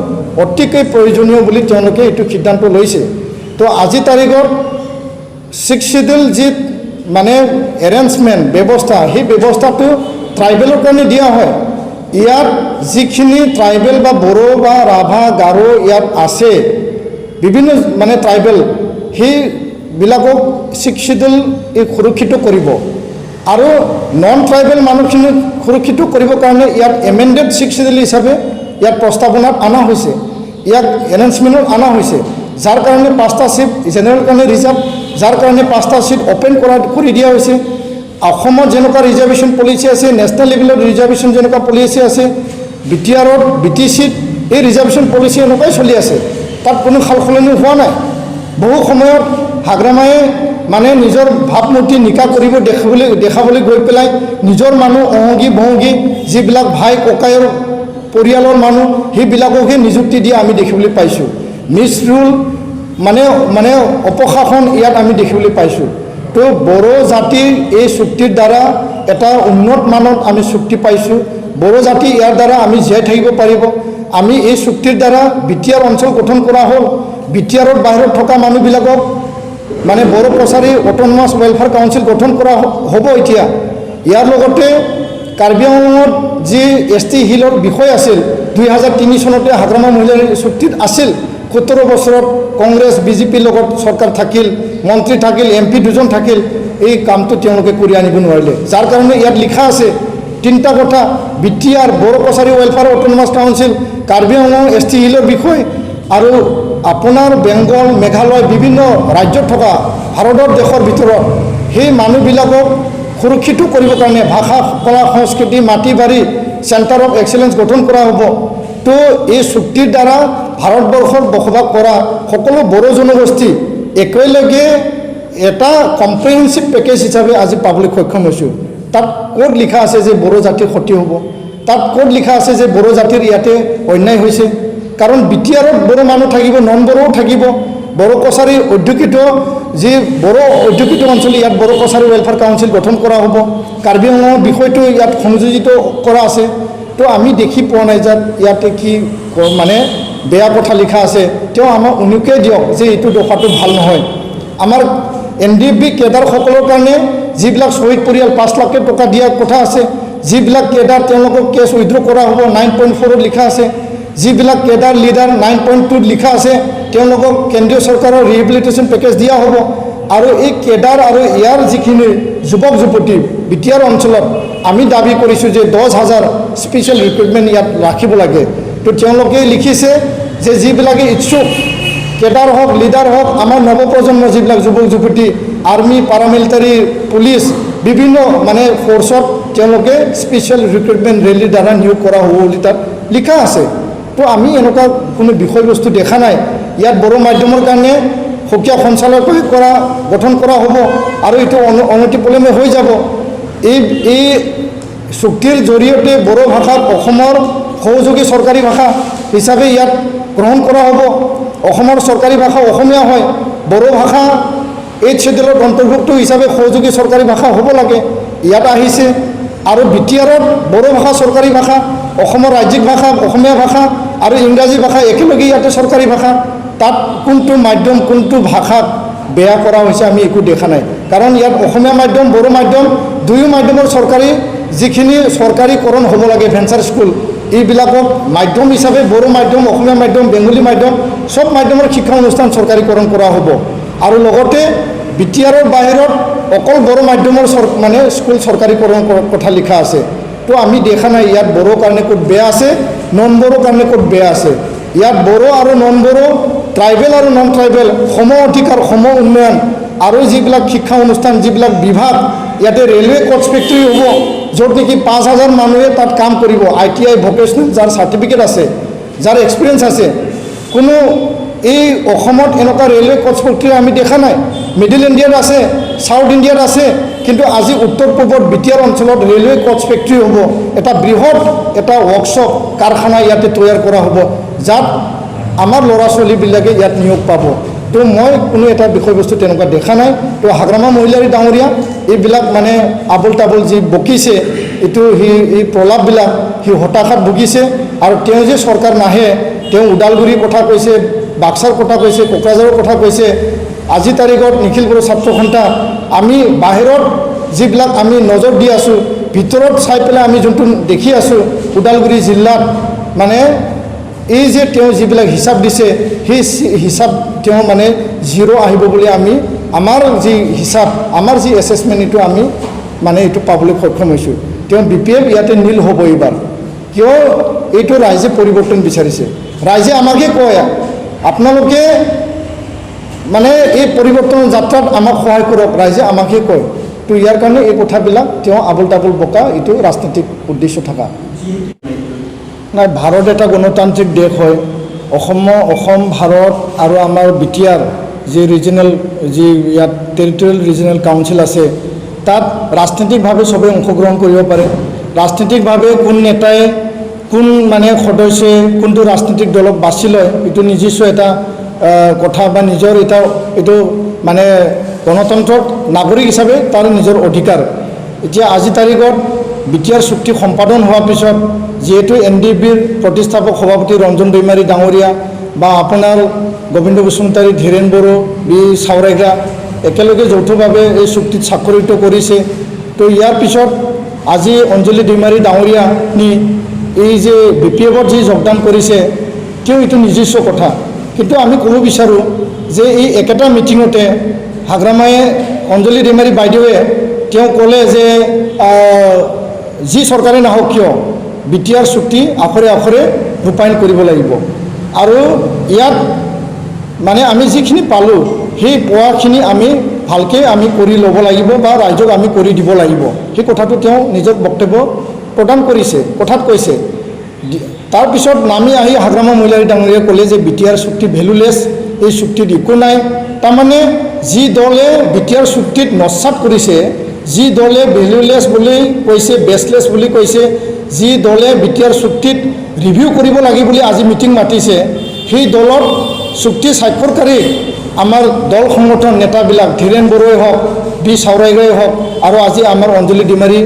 S1: অতিকৈ প্ৰয়োজনীয় বুলি তেওঁলোকে এইটো সিদ্ধান্ত লৈছে তো আজি তাৰিখত 6 শিডিউল যি মানে এৰেঞ্জমেণ্ট ব্যৱস্থা সেই ব্যৱস্থাটো ট্ৰাইবেলৰ কাৰণে দিয়া হয় ইয়াত যিখিনি ট্ৰাইবেল বা বড়ো বা ৰাভা গাৰো ইয়াত আছে বিভিন্ন মানে ট্ৰাইবেল সেইবিলাকক 6 শিডিউল সুৰক্ষিত কৰিব আৰু নন ট্ৰাইবেল মানুহখিনিক সুৰক্ষিত কৰিবৰ কাৰণে ইয়াত এমেণ্ডেড 6 শিডিউল হিচাপে ইয়াত প্ৰস্তাৱনাত অনা হৈছে ইয়াক এনাউন্সমেণ্টত অনা হৈছে যাৰ কাৰণে 5টা চিট জেনেৰেল কাৰণে ৰিজাৰ্ভ যাৰ কাৰণে 5টা চিট অপেন কৰি দিয়া হৈছে অসমত যেনেকুৱা ৰিজাৰ্ভেশ্যন পলিচি আছে নেশ্যনেল লেভেলত ৰিজাৰ্ভেশ্যন যেনেকুৱা পলিচি আছে BTRত BTCত এই ৰিজাৰ্ভেশ্যন পলিচি এনেকুৱাই চলি আছে তাত কোনো সালসলনি হোৱা নাই বহু সময়ত হাগ্ৰামায়ে মানে নিজৰ ভাৱমূৰ্তি নিকা কৰিব দেখাবলৈ গৈ পেলাই নিজৰ মানুহ অহংগী ভংগী যিবিলাক ভাই ককায়ৰ পৰিয়ালৰ মানুহ সেইবিলাককহে নিযুক্তি দিয়া আমি দেখিবলৈ পাইছোঁ মিছৰুল মানে অপশাসন ইয়াত আমি দেখিবলৈ পাইছোঁ তো বড়ো জাতিৰ এই চুক্তিৰ দ্বাৰা এটা উন্নত মানত আমি চুক্তি পাইছোঁ বড়ো জাতি ইয়াৰ দ্বাৰা আমি জীয়াই থাকিব পাৰিব আমি এই চুক্তিৰ দ্বাৰা BTR অঞ্চল গঠন কৰা হ'ল BTRৰ বাহিৰত থকা মানুহবিলাকক মানে বড়ো প্ৰচাৰী অট'নমাছ ৱেলফেয়াৰ কাউন্সিল গঠন কৰা হ'ব এতিয়া ইয়াৰ লগতে কাৰ্বি আংলঙত যি ST হিলৰ বিষয় আছিল 2003 চনতে হাগ্ৰামা মহিলাৰী চুক্তিত আছিল 17 বছৰত কংগ্ৰেছ BJPৰ লগত চৰকাৰ থাকিল মন্ত্ৰী থাকিল MP দুজন থাকিল এই কামটো তেওঁলোকে কৰি আনিব নোৱাৰিলে যাৰ কাৰণে ইয়াত লিখা আছে তিনিটা কথা BTR বড়ো প্ৰচাৰী welfare autonomous council Karbi Anglong ST হিলৰ বিষয় আৰু আপোনাৰ বেংগল মেঘালয় বিভিন্ন ৰাজ্যত থকা ভাৰতৰ দেশৰ ভিতৰত সেই মানুহবিলাকক সুৰক্ষিত কৰিবৰ কাৰণে ভাষা কলা সংস্কৃতি মাটি বাৰী চেণ্টাৰ অফ এক্সেলেঞ্চ গঠন কৰা হ'ব তো এই চুক্তিৰ দ্বাৰা ভাৰতবৰ্ষত বসবাস কৰা সকলো বড়ো জনগোষ্ঠী একেলগে এটা কম্প্ৰিহেনচিভ পেকেজ হিচাপে আজি পাবলৈ সক্ষম হৈছোঁ তাত ক'ত লিখা আছে যে বড়ো জাতিৰ ক্ষতি হ'ব তাত ক'ত লিখা আছে যে বড়ো জাতিৰ ইয়াতে অন্যায় হৈছে কাৰণ BTRত বড়ো মানুহ থাকিব নন বড়োও থাকিব বড়ো কছাৰী অধ্যুষিত যি বড়ো অধ্যুষিত অঞ্চল ইয়াত বড়ো কছাৰী ৱেলফেয়াৰ কাউন্সিল গঠন কৰা হ'ব। কাৰ্বি আংলঙৰ বিষয়টো ইয়াত সংযোজিত কৰা আছে। তো আমি দেখি পোৱা নাই যে ইয়াতে কি মানে বেয়া কথা লিখা আছে। তেওঁ আমাক উনুকিয়াই দিয়ক যে এইটো দফাটো ভাল নহয়। আমাৰ NDFB কেডাৰসকলৰ কাৰণে যিবিলাক শ্বহীদ পৰিয়াল 5 লাখ টকা দিয়াৰ কথা আছে, যিবিলাক কেডাৰ তেওঁলোকক কেছ উইথড্ৰ কৰা হ'ব 9.4ত লিখা আছে, যিবিলাক কেডাৰ লিডাৰ 9.2ত লিখা আছে তেওঁলোকক কেন্দ্ৰীয় চৰকাৰৰ ৰিহেবিলিটেশ্যন পেকেজ দিয়া হ'ব। আৰু এই কেডাৰ আৰু ইয়াৰ যিখিনি যুৱক যুৱতী বিটিআৰ অঞ্চলত আমি দাবী কৰিছোঁ যে 10,000 স্পেচিয়েল ৰিক্ৰুটমেণ্ট ইয়াত ৰাখিব লাগে। তো তেওঁলোকে লিখিছে যে যিবিলাকে ইচ্ছুক কেডাৰ হওক লিডাৰ হওক আমাৰ নৱপ্ৰজন্ম যিবিলাক যুৱক যুৱতী আৰ্মি পাৰামিলিটাৰী পুলিচ বিভিন্ন মানে ফ'ৰ্চত তেওঁলোকে স্পেচিয়েল ৰিক্ৰুটমেণ্ট ৰেলীৰ দ্বাৰা নিয়োগ কৰা হ'ব বুলি তাত লিখা আছে। তো আমি এনেকুৱা কোনো বিষয়বস্তু দেখা নাই। ইয়াত বড়ো মাধ্যমৰ কাৰণে সুকীয়া সঞ্চালকালয় গঠন কৰা হ'ব আৰু এইটো অনতিপলমে হৈ যাব। এই চুক্তিৰ জৰিয়তে বড়ো ভাষাক অসমৰ সহযোগী চৰকাৰী ভাষা হিচাপে ইয়াত গ্ৰহণ কৰা হ'ব। অসমৰ চৰকাৰী ভাষা অসমীয়া হয়, বড়ো ভাষা 8 শ্বেডিউলত অন্তৰ্ভুক্ত হিচাপে সহযোগী চৰকাৰী ভাষা হ'ব লাগে। ইয়াত আহিছে আৰু বিটিআৰত বড়ো ভাষা চৰকাৰী ভাষা, অসমৰ ৰাজ্যিক ভাষা অসমীয়া ভাষা আৰু ইংৰাজী ভাষা একেলগে ইয়াতে চৰকাৰী ভাষা। তাত কোনটো মাধ্যম কোনটো ভাষাক বেয়া কৰা হৈছে আমি একো দেখা নাই। কাৰণ ইয়াত অসমীয়া মাধ্যম বড়ো মাধ্যম দুয়ো মাধ্যমৰ চৰকাৰী যিখিনি চৰকাৰীকৰণ হ'ব লাগে ভেঞ্চাৰ স্কুল এইবিলাকক মাধ্যম হিচাপে বড়ো মাধ্যম অসমীয়া মাধ্যম বেংগলী মাধ্যম সব মাধ্যমৰ শিক্ষা অনুষ্ঠান চৰকাৰীকৰণ কৰা হ'ব। আৰু লগতে বিটিআৰৰ বাহিৰত অকল বড়ো মাধ্যমৰ মানে স্কুল চৰকাৰীকৰণ কথা লিখা আছে। তো আমি দেখা নাই ইয়াত বড়োৰ কাৰণে ক'ত বেয়া আছে, নন বড়োৰ কাৰণে ক'ত বেয়া আছে। ইয়াত বড়ো আৰু নন বড়ো, ট্ৰাইবেল আৰু নন ট্ৰাইবেল সম অধিকাৰ সম উন্নয়ন আৰু যিবিলাক শিক্ষা অনুষ্ঠান যিবিলাক বিভাগ ইয়াতে ৰেলৱে কোচ ফেক্টৰী হ'ব য'ত নেকি 5,000 মানুহে তাত কাম কৰিব। ITI ভকেশ্যনেল যাৰ চাৰ্টিফিকেট আছে যাৰ এক্সপিৰিয়েঞ্চ আছে। কোনো এই অসমত এনেকুৱা ৰেলৱে কোচ ফেক্টৰী আমি দেখা নাই। মিডিল ইণ্ডিয়াত আছে, সাউথ ইণ্ডিয়াত আছে, কিন্তু আজি উত্তৰ পূবত বিটিআৰ অঞ্চলত ৰেলৱে কোচ ফেক্টৰী হ'ব। এটা বৃহৎ এটা ৱৰ্কশ্বপ কাৰখানা ইয়াতে তৈয়াৰ কৰা হ'ব যাত আমাৰ ল'ৰা ছোৱালীবিলাকে ইয়াত নিয়োগ পাব। তো মই কোনো এটা বিষয়বস্তু তেনেকুৱা দেখা নাই। তো হাগ্ৰামা মহিলাৰী ডাঙৰীয়া এইবিলাক মানে আবল তাবল যি বকিছে এইটো এই প্ৰলাপবিলাক সি হতাশাত ভুগিছে। আৰু তেওঁ যে চৰকাৰ নাহে, তেওঁ ওদালগুৰিৰ কথা কৈছে, বাক্সাৰ কথা কৈছে, কোকৰাঝাৰৰ কথা কৈছে। আজি তাৰিখত নিখিল বড়ো ছাত্ৰ সন্থা আমি বাহিৰত যিবিলাক আমি নজৰ দি আছোঁ ভিতৰত চাই পেলাই আমি যোনটো দেখি আছোঁ ওদালগুৰি জিলাত মানে এই যে তেওঁ যিবিলাক হিচাপ দিছে সেই হিচাপ তেওঁ মানে 0 আহিব বুলি আমি আমাৰ যি হিচাপ আমাৰ যি এছেছমেণ্ট এইটো আমি মানে এইটো পাবলৈ সক্ষম হৈছোঁ। তেওঁ BPF ইয়াতে নীল হ'ব এইবাৰ। কিয় এইটো ৰাইজে পৰিৱৰ্তন বিচাৰিছে। ৰাইজে আমাকে কয় আপোনালোকে মানে এই পৰিৱৰ্তনৰ যাত্ৰাত আমাক সহায় কৰক, ৰাইজে আমাকে কয়। তো ইয়াৰ কাৰণে এই কথাবিলাক তেওঁ আবল তাবল বকা এইটো ৰাজনৈতিক উদ্দেশ্য থকা নাই। ভাৰত এটা গণতান্ত্ৰিক দেশ হয়। অসম ভাৰত আৰু আমাৰ বিটিআৰ যি ৰিজনেল যি ইয়াত টেৰিটৰিয়েল ৰিজনেল কাউন্সিল আছে তাত ৰাজনৈতিকভাৱে সবে অংশগ্ৰহণ কৰিব পাৰে। ৰাজনৈতিকভাৱে কোন নেতাই কোন মানে সদস্যই কোনটো ৰাজনৈতিক দলক বাছি লয় এইটো নিজস্ব এটা কথা বা নিজৰ এটা এইটো মানে গণতন্ত্ৰত নাগৰিক হিচাপে তাৰ নিজৰ অধিকাৰ। এতিয়া আজি তাৰিখত বিটিআৰ চুক্তি সম্পাদন হোৱাৰ পিছত যিহেতু NDFBৰ প্ৰতিষ্ঠাপক সভাপতি ৰঞ্জন দৈমাৰী ডাঙৰীয়া বা আপোনাৰ গোবিন্দ বসুমতাৰী, ধীৰেন বড়ো, বি চাওৰাইগা একেলগে যৌথভাৱে এই চুক্তিত স্বাক্ষৰিত কৰিছে। তো ইয়াৰ পিছত আজি অঞ্জলি দৈমাৰী ডাঙৰীয়া নি এই যে BPFত যি যোগদান কৰিছে তেওঁ এইটো নিজস্ব কথা। কিন্তু আমি ক'ব বিচাৰোঁ যে এই একেটা মিটিঙতে হাগ্ৰামায়ে অঞ্জলি দৈমাৰী বাইদেৱে তেওঁ ক'লে যে যি চৰকাৰে নাহক কিয় বিটিআৰ চুক্তি আখৰে আখৰে ৰূপায়ণ কৰিব লাগিব। আৰু ইয়াত মানে আমি যিখিনি পালোঁ সেই পোৱাখিনি আমি ভালকৈ আমি কৰি ল'ব লাগিব বা ৰাইজক আমি কৰি দিব লাগিব। সেই কথাটো তেওঁ নিজৰ বক্তব্য প্ৰদান কৰিছে, কথাত কৈছে। তাৰপিছত নামি আহি হাগ্ৰামা মহিলাৰী ডাঙৰীয়াই ক'লে যে বিটিআৰ চুক্তি ভেলুলেছ, এই চুক্তিত একো নাই। তাৰমানে যি দলে বিটিআৰ চুক্তিত নস্যাৎ কৰিছে, যি দলে ভেলুলেছ বুলি কৈছে, বেছলেছ বুলি কৈছে, যি দলে বিটিআৰ চুক্তিত ৰিভিউ কৰিব লাগে বুলি আজি মিটিং মাতিছে সেই দলত চুক্তি স্বাক্ষৰকাৰী আমাৰ দল সংগঠন নেতাবিলাক ধীৰেন বড়োই হওক বি চাউৰাইগৰাই হওক আৰু আজি আমাৰ অঞ্জলি ডিমাৰী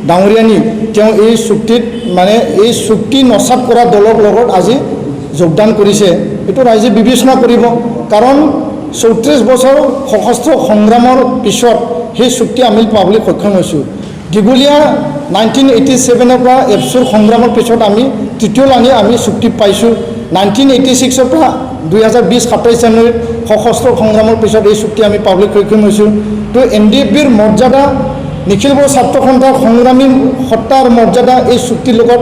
S1: ডাঙৰীয়ানী তেওঁ এই চুক্তিত মানে এই চুক্তি নচাত কৰা দলৰ লগত আজি যোগদান কৰিছে এইটো ৰাইজে বিবেচনা কৰিব কাৰণ 34 বছৰ সশস্ত্ৰ সংগ্ৰামৰ পিছত সেই চুক্তি আমি পাবলৈ সক্ষম হৈছোঁ দীঘলীয়া 1987 পৰা এপছুৰ সংগ্ৰামৰ পিছত আমি তৃতীয় লানি আমি চুক্তি পাইছোঁ 1986 পৰা 2020 27 জানুৱাৰীত সশস্ত্ৰ সংগ্ৰামৰ পিছত এই চুক্তি আমি পাবলৈ সক্ষম হৈছোঁ তো NDFBৰ মৰ্যাদা নিখিল বড়ো ছাত্ৰ সন্থাৰ সংগ্ৰামী সত্তাৰ মৰ্যাদা এই চুক্তিৰ লগত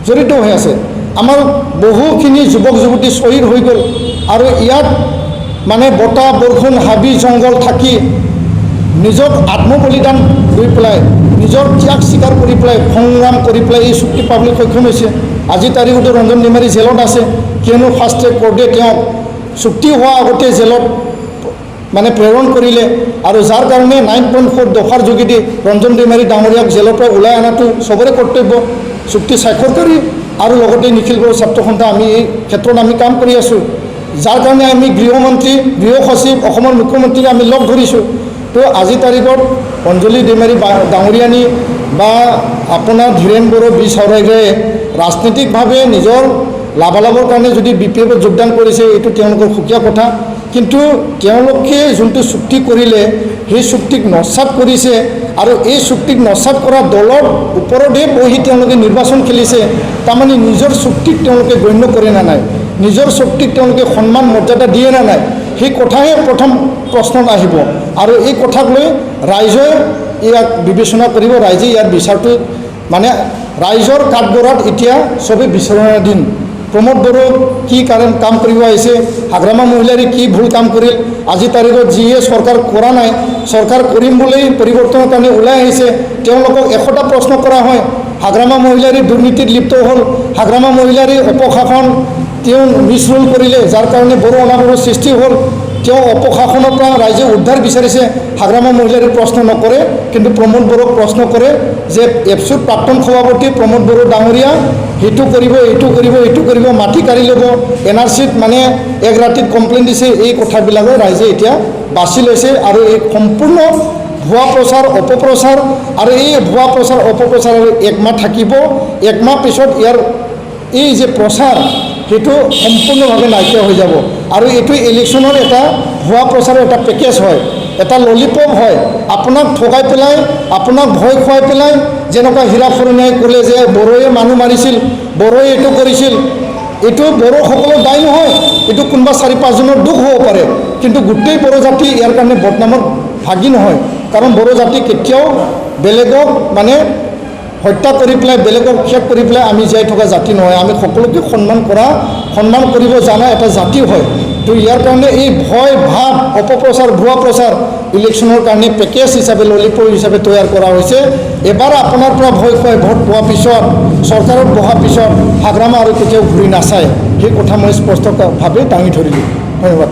S1: জড়িত হৈ আছে আমাৰ বহুখিনি যুৱক যুৱতী শ্বহীদ হৈ গ'ল আৰু ইয়াত মানে বতাহ বৰষুণ হাবি জংঘল থাকি নিজক আত্মবলিদান কৰি পেলাই নিজৰ ত্যাগ স্বীকাৰ কৰি পেলাই সংগ্ৰাম কৰি পেলাই এই চুক্তি পাবলৈ সক্ষম হৈছে আজি তাৰিখতো ৰঞ্জন ডিমাৰী জেলত আছে কিয়নো ফাৰ্ষ্ট ট্ৰেক কোৰ্টে তেওঁক চুক্তি হোৱা আগতে জেলত মানে প্ৰেৰণ কৰিলে আৰু যাৰ কাৰণে 9.4 দফাৰ যোগেদি ৰঞ্জন ডিমাৰী ডাঙৰীয়াক জেলৰ পৰা ওলাই অনাটো চবৰে কৰ্তব্য চুক্তি স্বাক্ষৰকাৰী আৰু লগতে নিখিল বড়ো ছাত্ৰ সন্থা আমি এই ক্ষেত্ৰত আমি কাম কৰি আছোঁ যাৰ কাৰণে আমি গৃহমন্ত্ৰী গৃহ সচিব অসমৰ মুখ্যমন্ত্ৰীক আমি লগ ধৰিছোঁ তো আজি তাৰিখত অঞ্জলি ডিমাৰী ডাঙৰীয়ানী বা আপোনাৰ ধীৰেন বড়ো বি চাউৰাইগৰায়ে ৰাজনৈতিকভাৱে নিজৰ লাভালাভৰ কাৰণে যদি BPFত যোগদান কৰিছে এইটো তেওঁলোকৰ সুকীয়া কথা কিন্তু তেওঁলোকে যোনটো চুক্তি কৰিলে সেই চুক্তিক নস্যাৎ কৰিছে আৰু এই চুক্তিক নস্যাৎ কৰা দলৰ ওপৰতে বহি তেওঁলোকে নিৰ্বাচন খেলিছে তাৰমানে নিজৰ চুক্তিক তেওঁলোকে গণ্য কৰে না নাই নিজৰ চুক্তিক তেওঁলোকে সন্মান মৰ্যাদা দিয়ে না নাই সেই কথাহে প্ৰথম প্ৰশ্নত আহিব আৰু এই কথাক লৈ ৰাইজে ইয়াক বিবেচনা কৰিব ৰাইজে ইয়াৰ বিচাৰটো মানে ৰাইজৰ কাঠগড়াত এতিয়া চবে বিচাৰণাৰ দিন প্ৰমোদ বড়ো কি কাৰণ কাম কৰিব আহিছে হাগ্ৰামা মহিলাৰী কি ভুল কাম কৰিল আজি তাৰিখত যিয়ে চৰকাৰ কৰা নাই চৰকাৰ কৰিম বুলি পৰিৱৰ্তনৰ কাৰণে ওলাই আহিছে তেওঁলোকক 100টা প্ৰশ্ন কৰা হয় হাগ্ৰামা মহিলাৰী দুৰ্নীতিত লিপ্ত হ'ল হাগ্ৰামা মহিলাৰী অপশাসন তেওঁ মিছৰুল কৰিলে যাৰ কাৰণে বড়ো অনাবৰৰ সৃষ্টি হ'ল তেওঁ অপশাসনৰ পৰা ৰাইজে উদ্ধাৰ বিচাৰিছে হাগ্ৰামা মহিলাৰীৰ প্ৰশ্ন নকৰে কিন্তু প্ৰমোদ বড়োক প্ৰশ্ন কৰে যে এপছুৰ প্ৰাক্তন সভাপতি প্ৰমোদ বড়ো ডাঙৰীয়া সেইটো কৰিব এইটো কৰিব মাটি কাঢ়ি ল'ব NRCত মানে এক ৰাতিত কমপ্লেইন দিছে এই কথাবিলাকে ৰাইজে এতিয়া বাছি লৈছে আৰু এই সম্পূৰ্ণ ভুৱা প্ৰচাৰ অপপ্ৰচাৰ আৰু এই ভুৱা প্ৰচাৰ অপপ্ৰচাৰ একমাহ থাকিব একমাহ পিছত ইয়াৰ এই যে প্ৰচাৰ সেইটো সম্পূৰ্ণভাৱে নাইকিয়া হৈ যাব আৰু এইটো ইলেকশ্যনৰ এটা ভুৱা প্ৰচাৰৰ এটা পেকেজ হয় এটা ললিপপ হয় আপোনাক ঠগাই পেলাই আপোনাক ভয় খুৱাই পেলাই যেনেকুৱা হীৰা ফৰণীয়াই ক'লে যে বড়োৱে মানুহ মাৰিছিল বড়োৱে এইটো কৰিছিল এইটো বড়োসকলৰ দায় নহয় এইটো কোনোবা 4-5জনৰ দুখ হ'ব পাৰে কিন্তু গোটেই বড়ো জাতি ইয়াৰ কাৰণে বদনামৰ ভাগি নহয় কাৰণ বড়ো জাতি কেতিয়াও বেলেগক মানে হত্যা কৰি পেলাই বেলেগক শেষ কৰি পেলাই আমি জীয়াই থকা জাতি নহয় আমি সকলোকে সন্মান কৰিব জানা এটা জাতি হয় তো ইয়াৰ কাৰণে এই ভয় ভাৱ অপপ্ৰচাৰ ভুৱা প্ৰচাৰ ইলেকশ্যনৰ কাৰণে পেকেজ হিচাপে ললিপপ হিচাপে তৈয়াৰ কৰা হৈছে এবাৰ আপোনাৰ পৰা ভয় খুৱাই ভোট পোৱাৰ পিছত চৰকাৰত বহাৰ পিছত হাগ্ৰামা আৰু কেতিয়াও ঘূৰি নাচায় সেই কথা মই স্পষ্টভাৱে দাঙি ধৰিলোঁ ধন্যবাদ